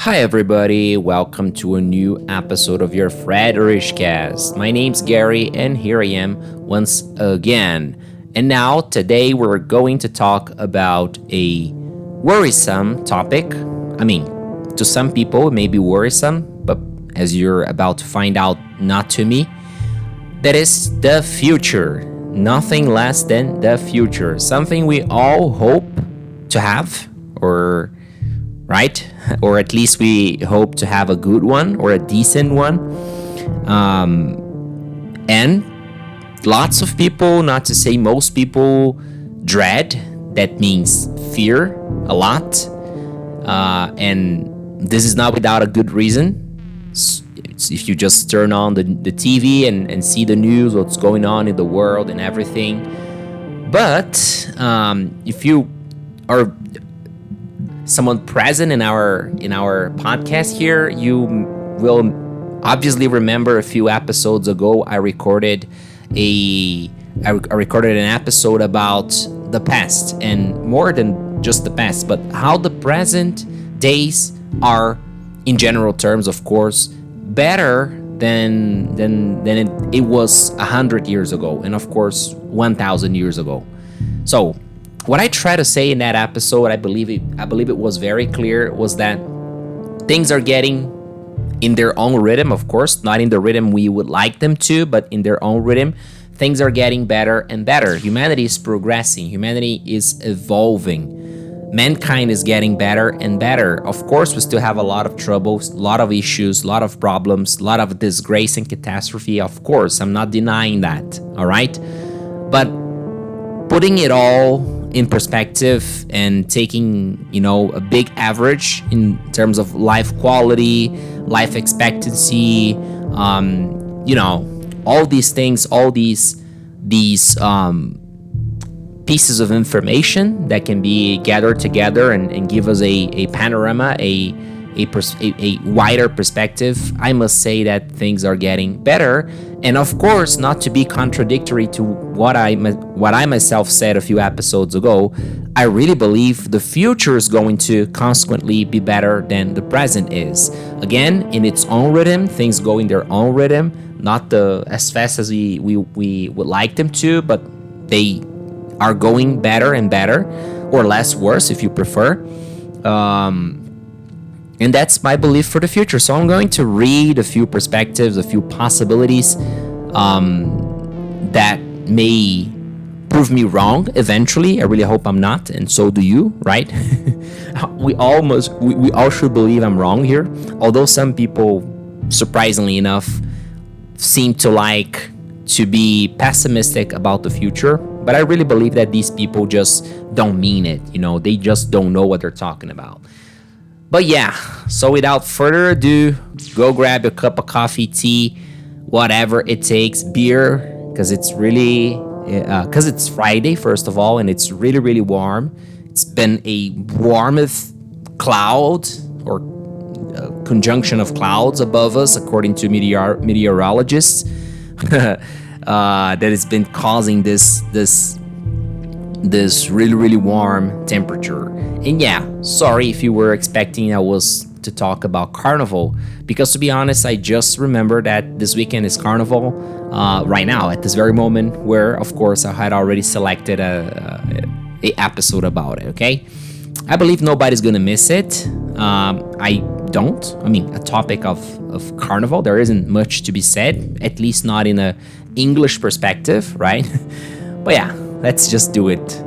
Hi, everybody. Welcome to a new episode of your Cast. My name's Gary, and here I am once again. And now, today, we're going to talk about a worrisome topic. I mean, to some people, it may be worrisome, but as you're about to find out, not to me. That is the future. Nothing less than the future. Something we all hope to have, or right? Or at least we hope to have a good one or a decent one. And lots of people, not to say most people, dread. That means fear a lot. And this is not without a good reason. If you just turn on the TV and see the news, what's going on in the world and everything. But if you are someone present in our podcast here, you will obviously remember a few episodes ago I recorded an episode about the past, and more than just the past, but how the present days are, in general terms, of course, better than it was 100 years ago, and of course 1,000 years ago. So what I try to say in that episode, I believe it was very clear, was that things are getting in their own rhythm, of course, not in the rhythm we would like them to, but in their own rhythm. Things are getting better and better. Humanity is progressing. Humanity is evolving. Mankind is getting better and better. Of course, we still have a lot of troubles, a lot of issues, a lot of problems, a lot of disgrace and catastrophe. Of course, I'm not denying that, all right? But putting it all in perspective and taking, a big average in terms of life quality, life expectancy, all these things, all these pieces of information that can be gathered together and give us a panorama, a wider perspective. I must say that things are getting better, and of course, not to be contradictory to what I myself said a few episodes ago, I really believe the future is going to consequently be better than the present is. Again, in its own rhythm, things go in their own rhythm, not as fast as we would like them to, but they are going better and better, or less worse if you prefer. And that's my belief for the future. So I'm going to read a few perspectives, a few possibilities that may prove me wrong eventually. I really hope I'm not, and so do you, right? we all should believe I'm wrong here. Although some people, surprisingly enough, seem to like to be pessimistic about the future. But I really believe that these people just don't mean it. They just don't know what they're talking about. But yeah, so without further ado, go grab a cup of coffee, tea, whatever it takes, beer, because it's Friday, first of all, and it's really, really warm. It's been a warmth cloud, or conjunction of clouds above us, according to meteorologists, that has been causing this really, really warm temperature. And yeah, sorry if you were expecting I was to talk about Carnival, because to be honest, I just remembered that this weekend is Carnival right now, at this very moment, where, of course, I had already selected a episode about it, okay? I believe nobody's gonna miss it. I mean, a topic of Carnival, there isn't much to be said, at least not in a English perspective, right? But yeah, let's just do it.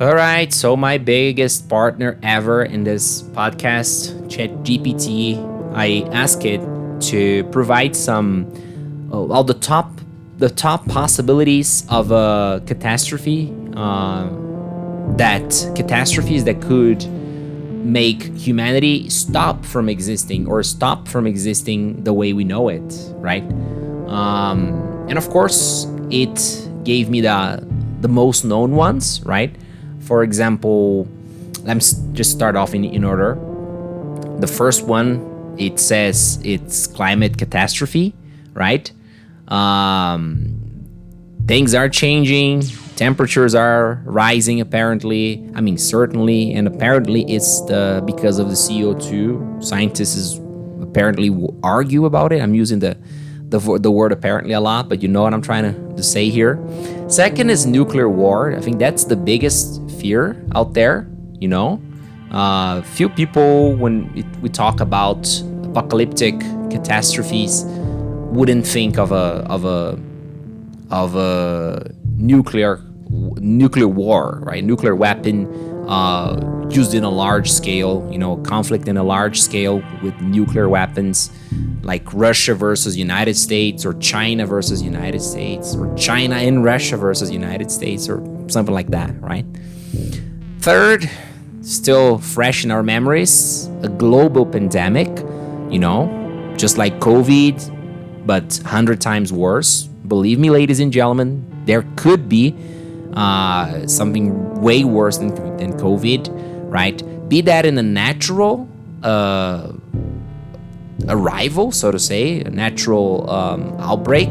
All right, so my biggest partner ever in this podcast, ChatGPT, I asked it to provide some the top possibilities of a catastrophes that could make humanity stop from existing, or stop from existing the way we know it, right? And of course, it gave me the most known ones, right? For example, let's just start off in order. The first one, it says it's climate catastrophe, right? Things are changing. Temperatures are rising apparently. I mean, certainly, and apparently it's because of the CO2. Scientists apparently argue about it. I'm using the word apparently a lot, but you know what I'm trying to say here. Second is nuclear war. I think that's the biggest fear out there. You know, few people, when we talk about apocalyptic catastrophes, wouldn't think of a nuclear war, right? Nuclear weapon used in a large scale, conflict in a large scale with nuclear weapons, like Russia versus United States, or China versus United States, or China and Russia versus United States, or something like that, right? Third, still fresh in our memories, a global pandemic, just like COVID, but 100 times worse. Believe me, ladies and gentlemen, there could be something way worse than COVID, right? Be that in a natural arrival, so to say, a natural outbreak,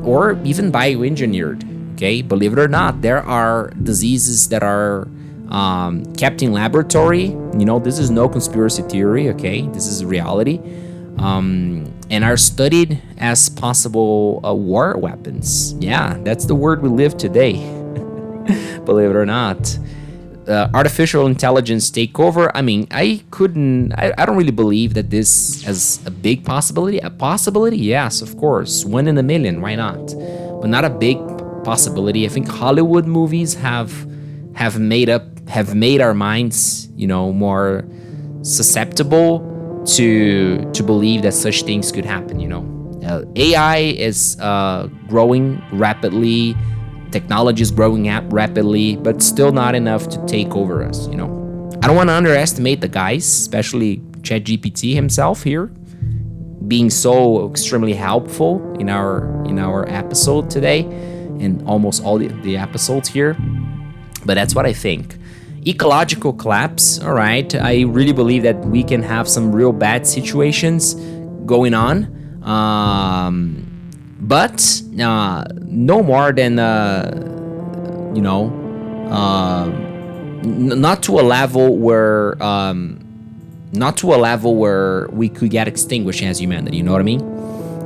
or even bioengineered, okay? Believe it or not, there are diseases that are kept in laboratory. This is no conspiracy theory, okay? This is reality. And are studied as possible war weapons. Yeah, that's the word we live today. Believe it or not. Artificial intelligence takeover. I mean, I don't really believe that this has a big possibility. A possibility, yes, of course. 1 in a million, why not? But not a big possibility. I think Hollywood movies have made our minds, more susceptible to believe that such things could happen. AI is growing rapidly, technology is growing rapidly, but still not enough to take over us. I don't want to underestimate the guys, especially ChatGPT himself here, being so extremely helpful in our episode today, and almost all the episodes here. But that's what I think. Ecological collapse, all right. I really believe that we can have some real bad situations going on, but no more than, not to a level where we could get extinguished as humanity. You know what I mean?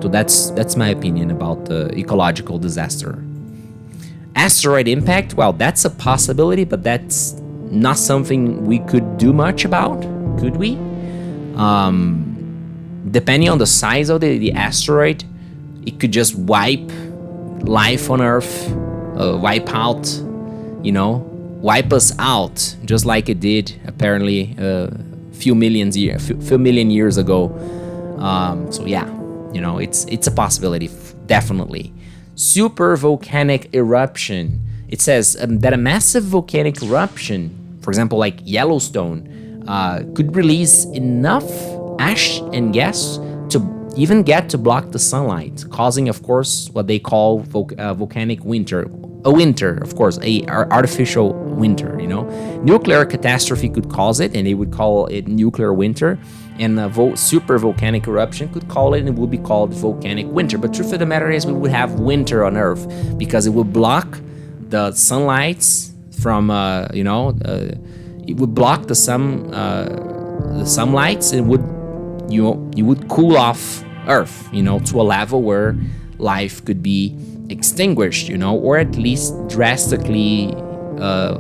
So that's my opinion about the ecological disaster. Asteroid impact, well, that's a possibility, but that's not something we could do much about, could we? Depending on the size of the asteroid, it could just wipe life on Earth, wipe us out, just like it did apparently a few million years ago. So yeah, it's a possibility, definitely. Super volcanic eruption. It says that a massive volcanic eruption, for example, like Yellowstone, could release enough ash and gas to even get to block the sunlight, causing, of course, what they call volcanic winter. A winter, of course, a artificial winter. Nuclear catastrophe could cause it, and they would call it nuclear winter. And a super volcanic eruption could call it, and it would be called volcanic winter. But truth of the matter is, we would have winter on Earth because it would block the sunlight from, it would block the sunlights, and you would cool off Earth, to a level where life could be extinguished, or at least drastically,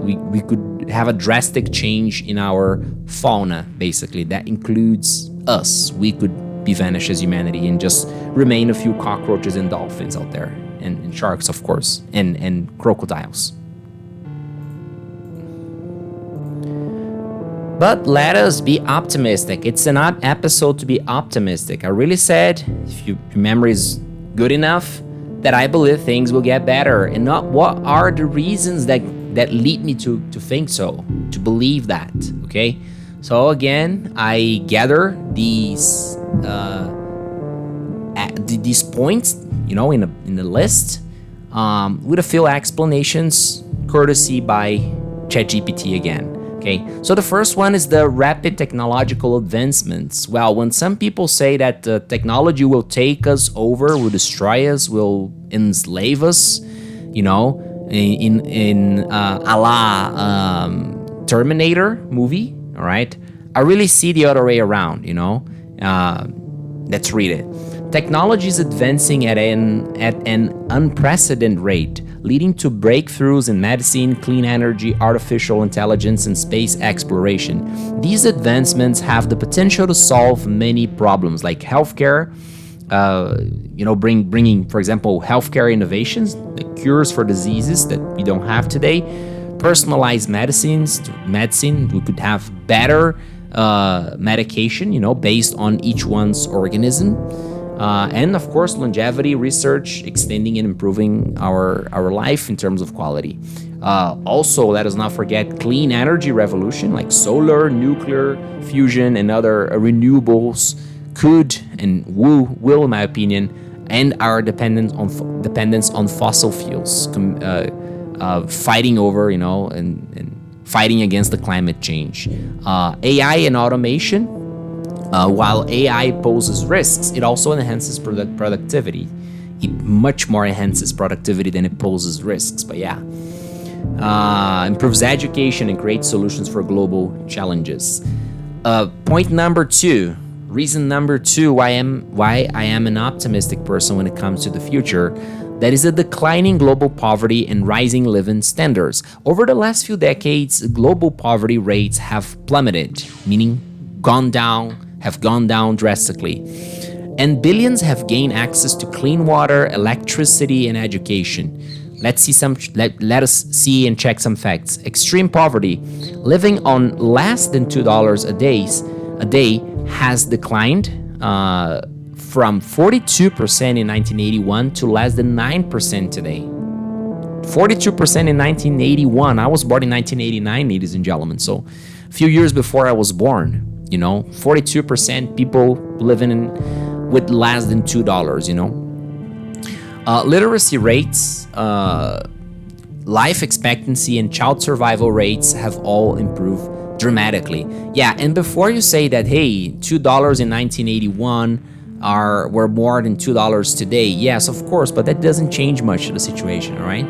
we could have a drastic change in our fauna, basically. That includes us. We could be vanished as humanity and just remain a few cockroaches and dolphins out there, and sharks, of course, and crocodiles. But let us be optimistic. It's an episode to be optimistic. I really said, if your memory is good enough, that I believe things will get better. And not what are the reasons that lead me to think so, to believe that, okay? So again, I gather these points, in the list, with a few explanations, courtesy by ChatGPT again. Okay, so the first one is the rapid technological advancements. Well, when some people say that technology will take us over, will destroy us, will enslave us, in a la Terminator movie. All right, I really see the other way around. Let's read it. Technology is advancing at an unprecedented rate, leading to breakthroughs in medicine, clean energy, artificial intelligence, and space exploration. These advancements have the potential to solve many problems, like healthcare. Bringing, for example, healthcare innovations, the cures for diseases that we don't have today. Personalized medicine. We could have better medication, based on each one's organism. And of course, longevity research, extending and improving our life in terms of quality. Also, let us not forget clean energy revolution, like solar, nuclear, fusion, and other renewables could and will, in my opinion, end our dependence on fossil fuels, fighting over, and fighting against the climate change. AI and automation. While AI poses risks, it also enhances productivity. It much more enhances productivity than it poses risks. But yeah, improves education and creates solutions for global challenges. Point number 2. Reason number 2 why I am an optimistic person when it comes to the future. That is a declining global poverty and rising living standards. Over the last few decades, global poverty rates have plummeted, meaning have gone down drastically. And billions have gained access to clean water, electricity, and education. Let us see and check some facts. Extreme poverty, living on less than $2 a day has declined from 42% in 1981 to less than 9% today. 42% in 1981. I was born in 1989, ladies and gentlemen. So a few years before I was born, 42% people living with less than $2, literacy rates, life expectancy, and child survival rates have all improved dramatically. Yeah, and before you say that, hey, $2 in 1981 were more than $2 today, yes, of course, but that doesn't change much of the situation, all right?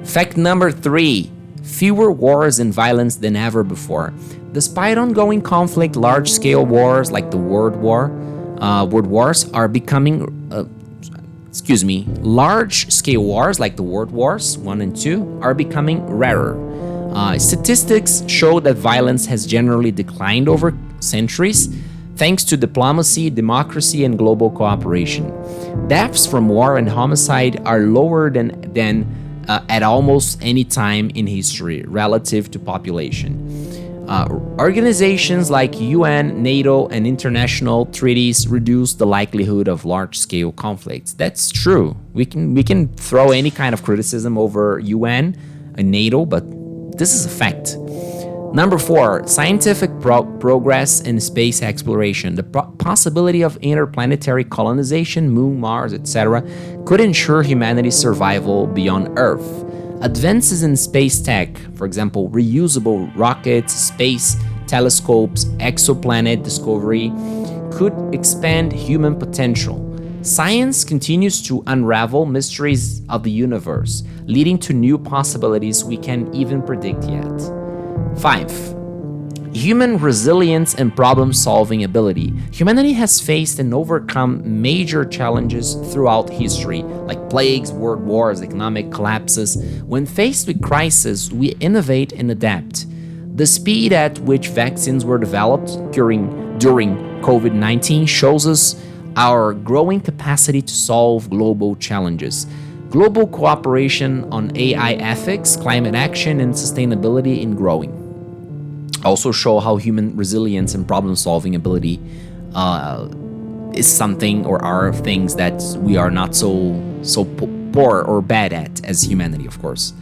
Fact number 3, fewer wars and violence than ever before. Despite ongoing conflict, large-scale wars like the World Wars are becoming large-scale wars like the World Wars 1 and 2 are becoming rarer. Statistics show that violence has generally declined over centuries thanks to diplomacy, democracy, and global cooperation. Deaths from war and homicide are lower than at almost any time in history relative to population. Organizations like UN, NATO, and international treaties reduce the likelihood of large-scale conflicts. That's true. We can throw any kind of criticism over UN and NATO, but this is a fact. Number 4, scientific progress in space exploration. The possibility of interplanetary colonization, Moon, Mars, etc., could ensure humanity's survival beyond Earth. Advances in space tech, for example, reusable rockets, space telescopes, exoplanet discovery, could expand human potential. Science continues to unravel mysteries of the universe, leading to new possibilities we can't even predict yet. 5. Human resilience and problem-solving ability. Humanity has faced and overcome major challenges throughout history, like plagues, world wars, economic collapses. When faced with crises, we innovate and adapt. The speed at which vaccines were developed during COVID-19 shows us our growing capacity to solve global challenges. Global cooperation on AI ethics, climate action, and sustainability in growing also show how human resilience and problem-solving ability is something or are things that we are not so poor or bad at as humanity, of course.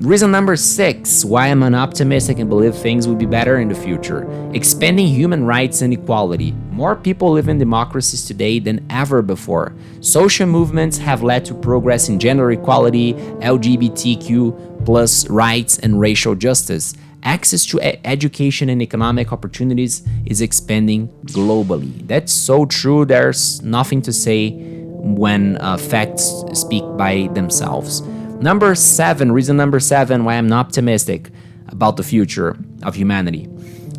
Reason number 6 why I'm an optimistic and believe things will be better in the future. Expanding human rights and equality. More people live in democracies today than ever before. Social movements have led to progress in gender equality, LGBTQ plus rights, and racial justice. Access to education and economic opportunities is expanding globally. That's so true. There's nothing to say when facts speak by themselves. Reason number seven why I'm not optimistic about the future of humanity.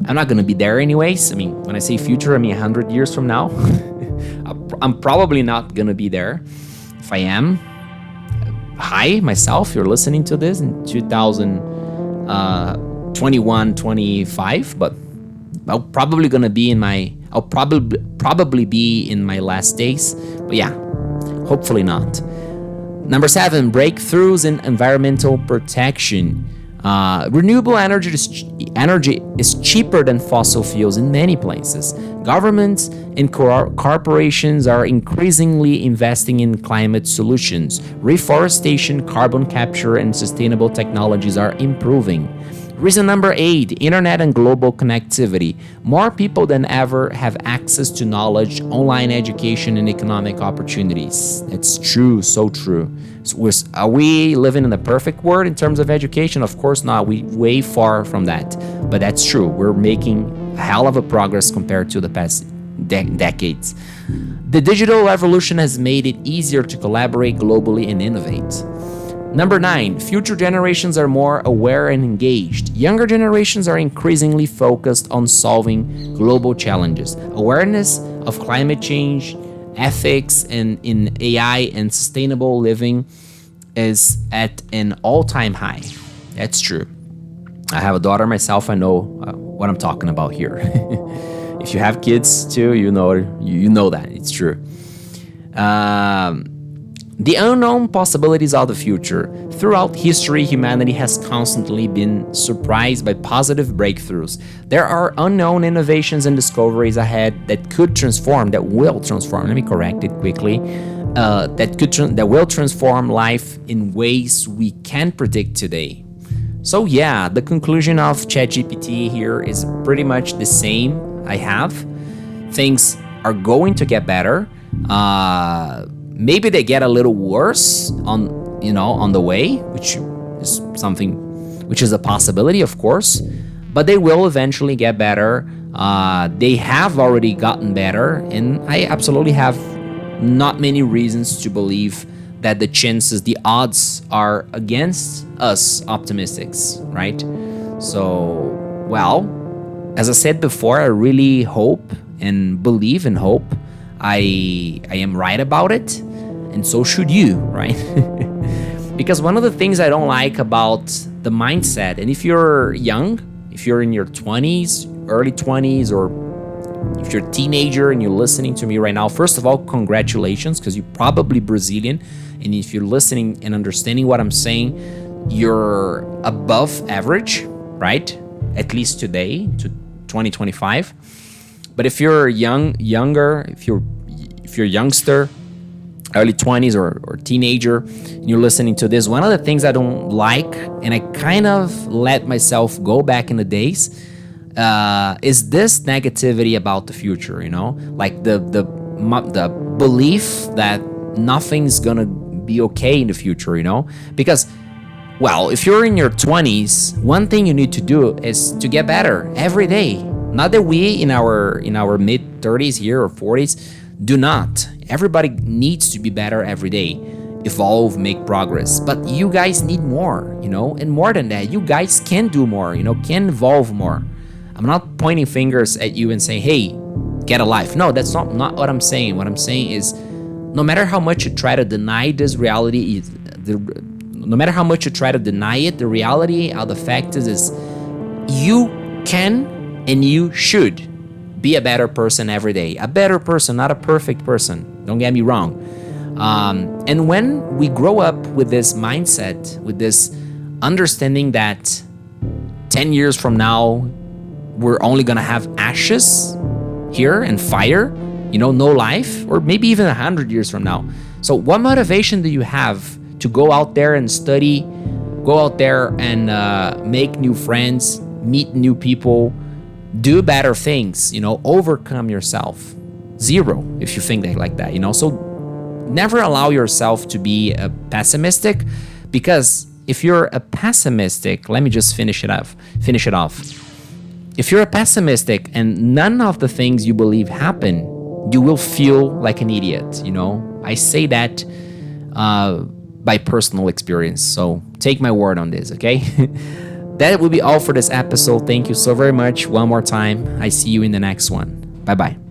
I'm not going to be there anyways. I mean, when I say future, I mean 100 years from now. I'm probably not going to be there. If I am, hi, myself, you're listening to this in 2021, 25, but I'll probably be in my last days. But yeah, hopefully not. Number seven, breakthroughs in environmental protection. Renewable energy is cheaper than fossil fuels in many places. Governments and corporations are increasingly investing in climate solutions. Reforestation, carbon capture, and sustainable technologies are improving. Reason number 8, internet and global connectivity. More people than ever have access to knowledge, online education, and economic opportunities. It's true, so true. So are we living in a perfect world in terms of education? Of course not. We're way far from that. But that's true. We're making a hell of a progress compared to the past decades. The digital revolution has made it easier to collaborate globally and innovate. Number 9, future generations are more aware and engaged. Younger generations are increasingly focused on solving global challenges. Awareness of climate change, ethics, and in AI and sustainable living is at an all-time high. That's true. I have a daughter myself. I know what I'm talking about here. If you have kids too, you know that it's true. The unknown possibilities of the future. Throughout history, humanity has constantly been surprised by positive breakthroughs. There are unknown innovations and discoveries ahead that will transform. Let me correct it quickly. That will transform life in ways we can't predict today. So yeah, the conclusion of ChatGPT here is pretty much the same I have. Things are going to get better. Maybe they get a little worse on the way, which is a possibility, of course, but they will eventually get better. They have already gotten better, and I absolutely have not many reasons to believe that the odds are against us optimists, right? So, well, as I said before, I really hope and believe and hope I am right about it, and so should you, right? Because one of the things I don't like about the mindset, and if you're young, if you're in your 20s, early 20s, or if you're a teenager and you're listening to me right now, first of all, congratulations, because you're probably Brazilian, and if you're listening and understanding what I'm saying, you're above average, right? At least today, to 2025. But if you're younger, if you're youngster, early 20s or teenager, and you're listening to this, one of the things I don't like, and I kind of let myself go back in the days, is this negativity about the future, like the belief that nothing's gonna be okay in the future, because, well, if you're in your 20s, one thing you need to do is to get better every day. Not that we in our mid 30s here or 40s do not. Everybody needs to be better every day, evolve, make progress. But you guys need more, and more than that, you guys can do more, can evolve more. I'm not pointing fingers at you and saying, hey, get a life. No, that's not what I'm saying. What I'm saying is, no matter how much you try to deny this reality, no matter how much you try to deny it, the reality of the fact is you can and you should be a better person every day. A better person, not a perfect person. Don't get me wrong. And when we grow up with this mindset, with this understanding that 10 years from now, we're only going to have ashes here and fire, no life, or maybe even 100 years from now. So what motivation do you have to go out there and study, go out there and make new friends, meet new people, do better things, overcome yourself? Zero, if you think like that, So never allow yourself to be pessimistic, because if you're a pessimistic, let me just finish it off. If you're a pessimistic and none of the things you believe happen, you will feel like an idiot, I say that by personal experience. So take my word on this, okay? That will be all for this episode. Thank you so very much. One more time. I see you in the next one. Bye bye.